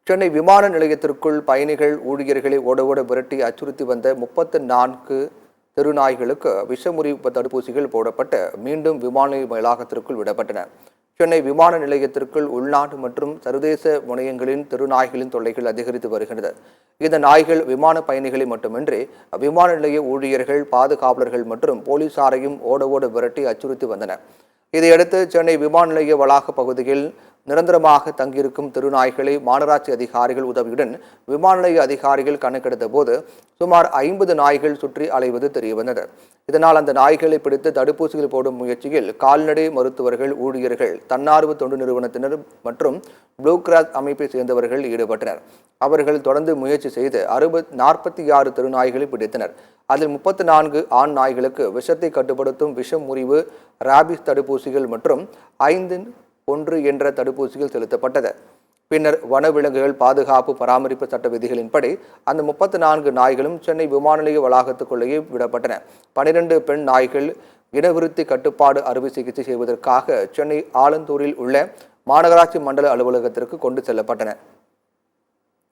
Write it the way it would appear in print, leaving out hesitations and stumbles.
சென்னை விமான நிலையத்திற்குள் பயணிகள் ஊழியர்களை ஓட விரட்டி அச்சுறுத்தி வந்த 34 தெருநாய்களுக்கு விஷமுறிவு தடுப்பூசிகள் போடப்பட்டு மீண்டும் விமான நிலைய வளாகத்திற்குள் விடப்பட்டன. சென்னை விமான நிலையத்திற்குள் உள்நாட்டு மற்றும் சர்வதேச முனையங்களின் தெருநாய்களின் தொல்லைகள் அதிகரித்து வருகிறது. இந்த நாய்கள் விமான பயணிகளை மட்டுமின்றி விமான நிலைய ஊழியர்கள், பாதுகாவலர்கள் மற்றும் போலீசாரையும் ஓட விரட்டி அச்சுறுத்தி வந்தன. இதையடுத்து சென்னை விமான நிலைய வளாக பகுதியில் நிரந்தரமாக தங்கியிருக்கும் தெருநாய்களை மாநகராட்சி அதிகாரிகள் உதவியுடன் விமான நிலைய அதிகாரிகள் கணக்கெடுத்த போது சுமார் 50 நாய்கள் சுற்றி அலைவது தெரியவந்தது. இதனால் அந்த நாய்களை பிடித்து தடுப்பூசிகள் போடும் முயற்சியில் கால்நடை மருத்துவர்கள், ஊழியர்கள், தன்னார்வ தொண்டு நிறுவனத்தினர் மற்றும் ப்ளூ கிராஸ் அமைப்பை சேர்ந்தவர்கள் ஈடுபட்டனர். அவர்கள் தொடர்ந்து முயற்சி செய்து 46 தெருநாய்களை பிடித்தனர். அதில் 34 ஆண் நாய்களுக்கு விஷத்தை கட்டுப்படுத்தும் விஷமுறிவு, ராபிஸ் தடுப்பூசிகள் மற்றும் 5-1 என்ற தடுப்பூசிகள் செலுத்தப்பட்டது. பின்னர் வனவிலங்குகள் பாதுகாப்பு பராமரிப்பு சட்ட விதிகளின்படி அந்த 34 நாய்களும் சென்னை விமான நிலைய வளாகத்துக்குள்ளேயே விடப்பட்டன. 12 பெண் நாய்கள் இனவிருத்தி கட்டுப்பாடு அறுவை சிகிச்சை செய்வதற்காக சென்னை ஆலந்தூரில் உள்ள மாநகராட்சி மண்டல அலுவலகத்திற்கு கொண்டு செல்லப்பட்டன.